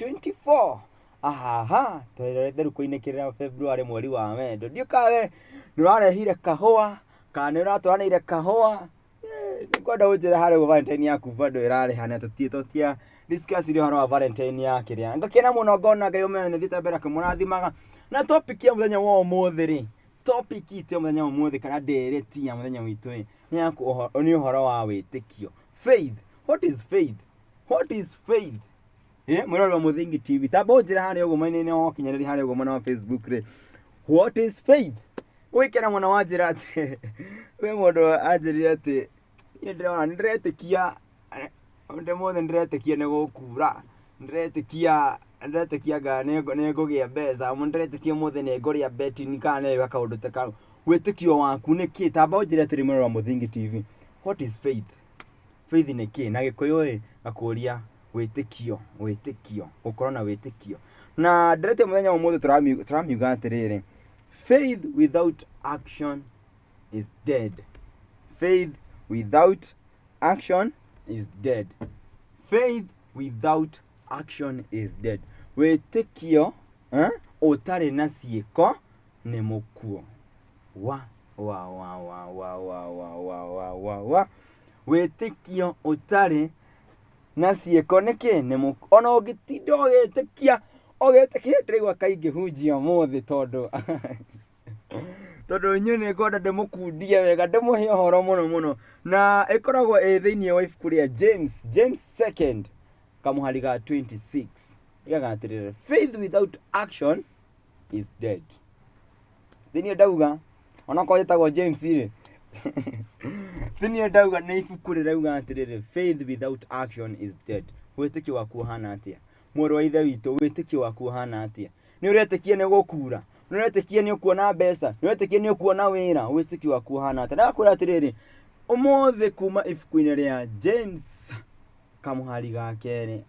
2024. Aha, twerete rukoinekirira February mweri wa wendo. Ndiukawe nurarehire kahua, kana uratwaranire kahua. Nikwenda ujira hare wa Valentine yaku bado irarehana tutia discuss ile haro wa Valentine yake ria. Ngakena muno ngona gayo mene thitambera kumurathimaga. Na topic ya muthenya wa umuthi ri. Topic ite muthenya wa umuthi kana ndereti ya muthenya witu ni yaku ni uhoro wa witikio. Faith. What is faith? What is faith? Mwirori wa Muthingi TV. Tamba ujira hare ugo manene wa kinyariri hare ugo mwana wa Facebook ri. What is faith? Wikera mwana wa njira ati we mundu anjiri ati ndĩretikia onde mothe ndĩretikia nĩ gũkura ndĩretikia nga nĩ ngũgĩa mbeca ndĩretikia mothe nĩ ngũrĩa betini kana nĩ kaũndũ ta kau wĩtĩkio waku nĩ kĩ tamba ũnjĩre atĩrĩ mwĩrori wa Muthingi TV. What is faith? Faith nĩ kĩ na gĩkũyũ gakũria wĩtĩkio gũkorwo na wĩtĩkio na ndĩrete mũthenya wa ũmũthĩ tũramiuga atĩrĩrĩ, faith without action is dead. Faith without action is dead. Faith without action is dead. Wĩtĩkio ũtarĩ na ciĩko nĩ mũkuo. Wĩtĩkio ũtarĩ na ciĩko nĩkĩ nĩ mũkuo. Ona ũngĩtinda ũgĩtĩkia ndĩraigua kaingĩ hunjia mũthĩ tondũ nyue nĩ ngwenda ndĩmũkundie wega ndĩmũhe ũhoro mũno na ĩkoragwo thĩinĩ wa ibuku rĩa James 2 kamuhari ga 26 igaga atĩrĩrĩ, faith without action is dead. Thĩinĩ ndauga ona kwa yetagwo James rĩ thĩinĩ ndauga nĩ ibuku rĩrauga atĩrĩrĩ, faith without action is dead. Wĩtĩkio waku ũhana atĩa? Mũrũ wa ithe witũ, wĩtĩkio waku ũhana atĩa? Nĩ ũretĩkia nĩ gũkura? Nĩ ũretĩkia nĩ ũkuona mbeca? Nĩ ũretĩkia nĩ ũkuona wĩra? Wĩtĩkio waku ũhana atĩa? Ndakwĩra atĩrĩrĩ, ũmũthĩ kuma ibuku-inĩ rĩa James kamuhari ga kerĩ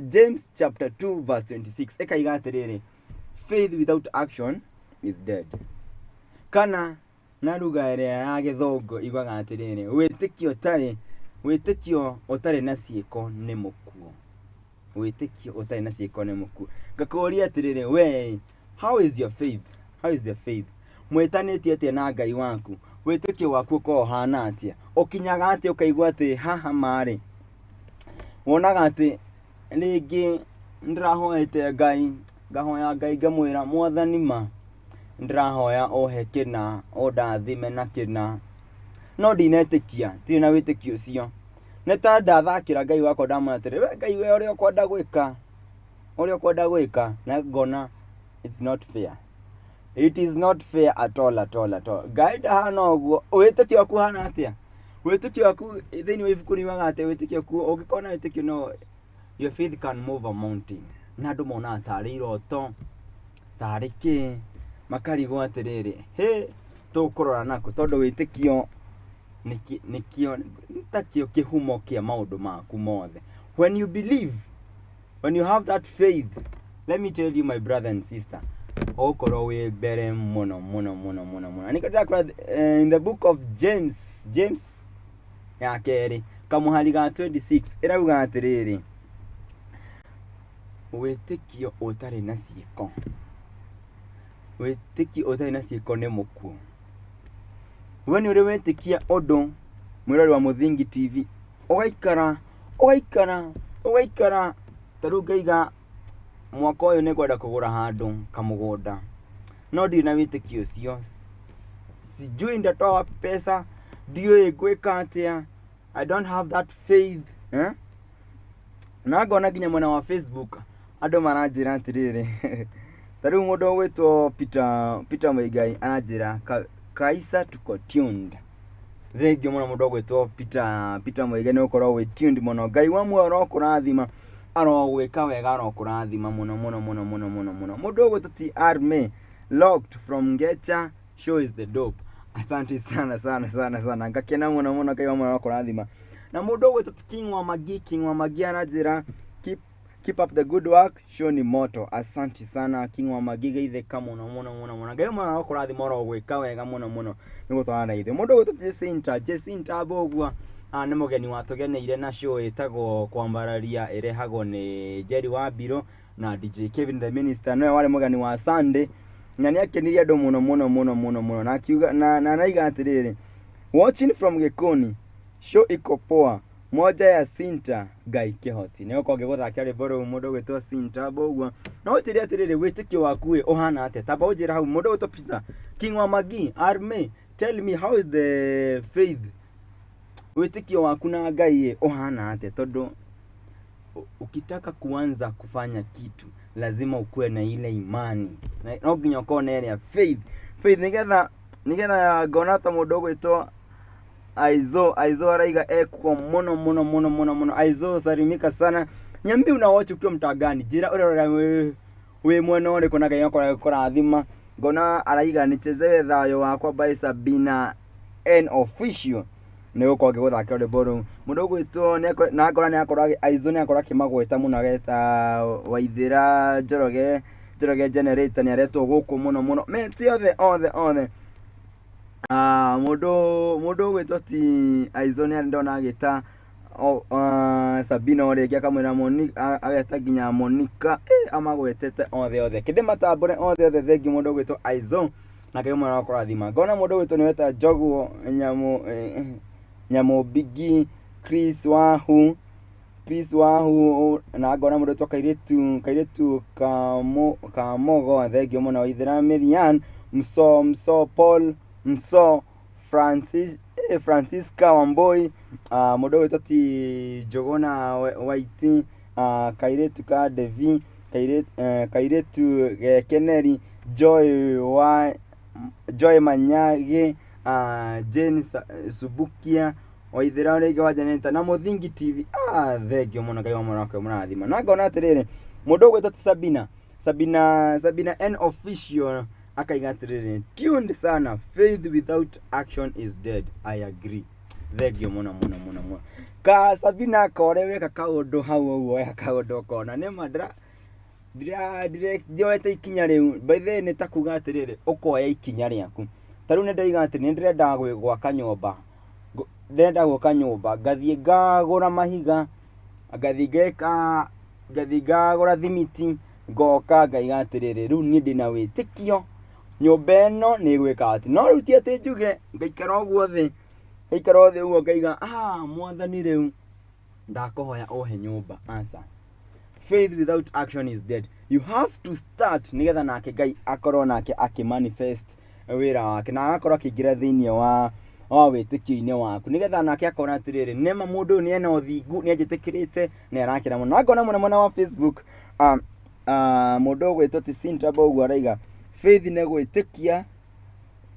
James chapter 2 verse 26 ĩkaiga atĩrĩrĩ, faith without action is dead. Kana na lugha ĩrĩa ya gĩthũngũ iugaga atĩrĩrĩ, wĩtĩkio ũtarĩ na ciĩko nĩ mũkuo. Wĩtĩkio ũtarĩ na ciĩko nĩ mũkuo. Ngakũria atĩrĩrĩ, we, how is your faith? How is your faith? Mwĩtanĩtie atĩa na Ngai waku? Wĩtĩkio waku ũkorwo ũhana atĩa? Ũkinyaga atĩ ũkaigua atĩ haha marĩ wonaga atĩ rĩngĩ ndĩrahoete Ngai, ngahoya Ngai ngamwĩra, Mwathani ma ndĩrahoya ũhe kĩna, ũndathime na kĩna, no ndinetĩkia, ndirĩ na wĩtĩkio ũcio. Nĩ ta ndathakĩra Ngai wakwa ndamwĩra atĩrĩ, we Ngai we ũrĩa ũkwenda gwĩka na ngona it's not fair. It is not fair at all. Ngai ndahana ũguo. Wĩtĩkio waku hana atĩa? Wĩtĩkio waku thĩinĩ wa ibuku riugaga atĩ wĩtĩkio waku ũngĩkorwo na wĩtĩkio no, your faith can move a mountain. Na andũ monaga tarĩ iroto, tarĩ kĩ, makarigwo atĩrĩrĩ, tũkũrora nako tondũ wĩtĩkio nĩkĩo takĩo kĩhumo kĩa maũndũ maku mothe. When you believe, when you have that faith, let me tell you my brother and sister, ũkorwo wĩ mbere mũno. Nĩkĩndakora in the book of James ya kerĩ kamuhari ga 26 ĩrauga atĩrĩrĩ, wĩtĩkio ũtarĩ na ciĩko. Wĩtĩkio ũtarĩ na ciĩko nĩ mũkuo. We nĩ ũrĩ wĩtĩkia ũndũ, mwĩrori wa Muthingi TV, ũgaikara tarĩu ngaiga mwaka ũyũ nĩ ngwenda kũgũra handũ kamũgũnda, no ndirĩ na wĩtĩkio ũcio, sijui ndatoa pesa, ndiũĩ ngwĩka atĩa, I don't have that faith. Na ngona nginya mwena wa Facebook andũ maranjĩra atĩrĩrĩ tarĩu mũndũ ũgwĩtwo Peter Mũigai ananjĩra Kaisa tuko tuned. Thengio mũno mũndũ ũgwĩtwo Peter Mũigai nĩ ũkorwo wĩ tuned mũno. Ngai wa muoyo arokũrathima, arogwĩka wega, arokũrathima mũno. Mũndũ ũgwĩtwo ti Arme locked from Ngecha, show is the dope. Asante sana. Ngakena mũno Ngai wa muoyo arokũrathima. Na mũndũ ũgwĩtwo King wa Magi ananjĩra keep up the good work, show ni moto. Asante sana King wa Magi, geithĩka mũno. Ngai mwana arokũrathima, arogwĩka wega mũno nĩgũtwara na ithe. Mũndũ ũgwĩtwo Jacinta Bogua nĩ mũgeni watugeneire na show ĩtagwo kwambararia ĩrehagwo nĩ Jerry Wambiro na DJ Kevin the Minister, no wale mũgeni wa Sunday, na nĩ akenirie andũ mũno na akiuga na naiga atiriri, watching from Gikoni, show iko poa, moja ya Sinta Ngai Kĩhoti. Nĩ ũko ngĩgũthakia rwĩmbo rũu mũndũ gwĩtwo Sinta Mbũgua, no ũtĩria atiriri wĩtĩkio waku ũhana atĩa, tamba ũnjĩra hau mũndũ gwĩtwo Pizza King wa Magi Arme, tell me how is the faith, wĩtĩkio waku na Ngai ũhana atĩa, tondũ ukitaka kuanza kufanya kitu lazima ukue na ile imani, no nginya uko na ile faith nigetha ngona ta mũndũ gwĩtwo Aizo araiga eko mono Aizo salimika sana, niambie unawatch ukiwa mtagani, jira ule we mwena ule kuna Ngai yako kũrathima, ngona araiga nichezewe thayo wakwa by Sabina N official, nĩ uko ngĩgũthakĩra rwĩmbo rũu mũndũ gwĩtwo na ngona nĩ akorwo Aizo nĩ akorwo akĩmagweta mũno ageta Waithĩra Njoroge generator nĩ aretwo gũkũ mũno meti othe mũndũ gwĩtwo ti Aizo nĩ ndona agĩta Sabina ore akamwĩra Monica, ageta nginya Monica amagwetete othe kĩndĩ matambũre othe thengi mũndũ gwĩtwo Aizo na Ngai mwana wakwa rathima. Ngona mũndũ gwĩtwo nĩ weta Njogu Nyamo Bigi Chris Wahu na ngona mũndũ gwĩtwo Kairetu Kamogo thengi mũno, Waithĩra Marian Mso Paul Mso Francisca Wamboi, mũndũ gwĩtwo ti Jogona Waiti, Kairetu ka Devi, Kairetu Keneri, Joy Manyage, Jane Subukia, Waithĩra rĩngĩ wa Janeta na Muthingi TV. Thengi mũno Ngai mwana wakwa mũrathima. Na ngona atiriri mũndũ gwĩtwo ti Sabina N official akaiga atiriri, tuned sana, faith without action is dead. I agree. Thengi mũno ka Sabina korewe kaũndũ hau ũguo kaũndũ kona nĩ madra joete ikinya rĩu by the nĩ ta kuga atiriri ũkoya ikinya rĩaku. Tarĩu nĩ ndaiga atĩ nĩ ndĩrenda gwaka nyũmba, ngathiĩ ngagũra mahiga, ngathiĩ ngagũra thimiti, ngoka ngaiga atiriri rĩu niĩ ndĩna wĩtĩkio nyũmba ĩno nĩ gwĩka atĩ, no rĩu ti atĩ njuge ngaikara ũguo thĩ ũguo ngaiga mwathani rĩu ndakũhoya ũhe nyũmba. Aca, faith without action is dead. You have to start nigetha nake Ngai akorwo nake akĩmanifest wĩra wake na agakorwo akĩingĩra thĩinĩ wa wĩtĩkio-inĩ waku, nigetha nake akona atiriri nema mũndũ nĩ ena ũthingu, nĩ anjĩtĩkĩrĩte na arakĩra mũno. Ngona mwena wa Facebook mũndũ gwĩtwo ti Sinta Mbũgua araiga faith nĩ gwĩtĩkia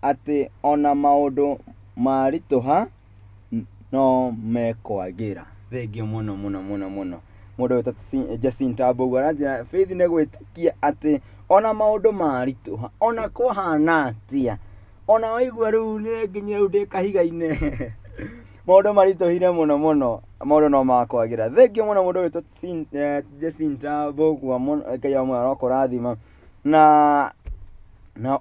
atĩ ona maũndũ maritũha no mekwagĩra. Thengi mũno mũndũ gwĩtwo Jacinta Mbũgua aranjĩra faith nĩ gwĩtĩkia atĩ ona maũndũ maritũha, ona kũhana atĩa, ona waigua rĩu nĩ nginya rĩu ndĩ kahiga-inĩ maũndũ maritũhire mũno maũndũ no makwagĩra. Thengi mũno mũndũ gwĩtwo Jacinta Mbũgua, Ngai wa mwana wakwa rathima, na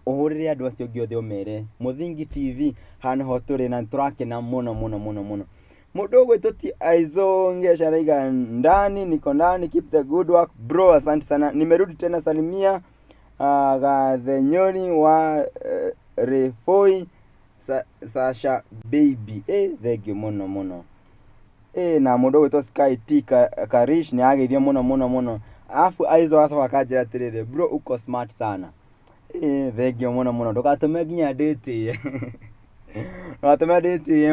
ũhũrĩre andũ acio ũngĩ othe ũmere Muthingi TV hana ho tũrĩ na tũrakena mũno mũndũ gwĩtwo ti Aizo Ngesha araiga niko ndani, keep the good work bro, asante sana, nimerudi tena, salimia Gathenyori wa Refoi Sasha baby. Thengi mũno na mũndũ gwĩtwo Sky T Karish nĩ ageithio mũno afu Aizo acoka akanjĩra atiriri bro uko smart sana. Thengi mũno ndũgatũme nginya ndĩtĩye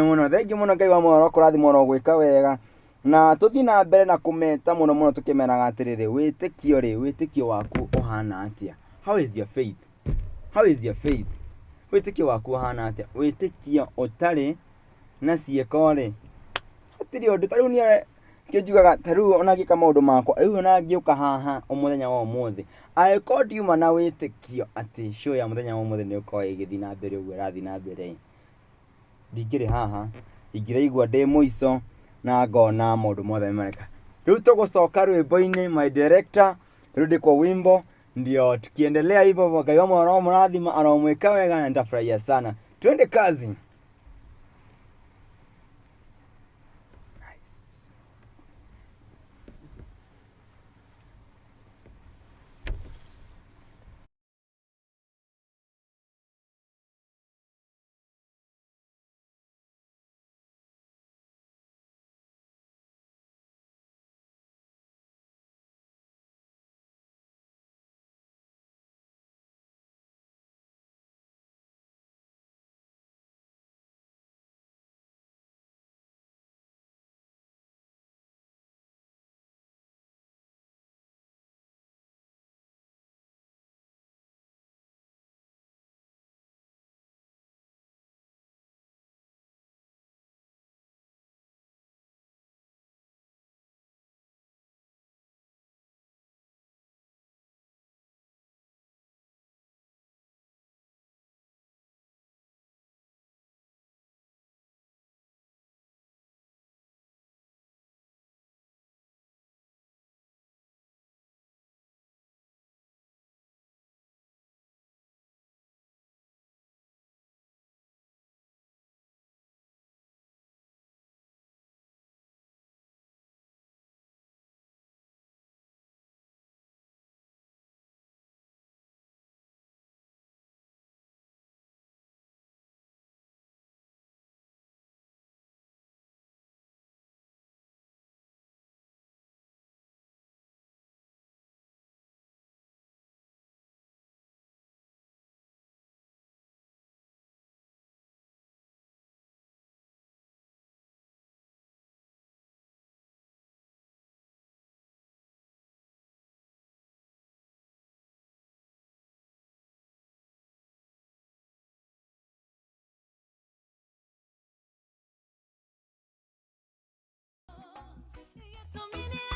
mũno. Thengi mũno Ngai wa mwana wakwa rathima no gwĩka wega, na tũthiĩ na mbere na kũmeta mũno tũkĩmeraga atiriri wĩtĩkio waku ũhana atĩa. How is your faith? Wĩtĩkio waku ũhana atĩa? Wĩtĩkio ũtarĩ na ciĩko rĩ hatirĩ ũndũ. Tarĩu niĩ kĩnjugaga tarĩu ona ngĩka maũndũ makwa rĩu ona ngĩũka haha mũthenya wa ũmũthĩ angĩkorwo ndiuma na wĩtĩkio atĩ show ya mũthenya wa ũmũthĩ nĩ ũkorwo ĩgĩthiĩ na mbere ũguo ĩrathiĩ na mbere, ndingĩrĩ haha, ingĩraigua ndĩ mũico na ngona maũndũ mothe mareka. Rĩu tũgũcoka rwĩmbo-inĩ my director, rĩu ndĩkwo Ruimbo, ndio tukiendelea hivyo. Ngai wa mwana mrathima anamweka wega na nitafurahia sana. Twende kazi. So many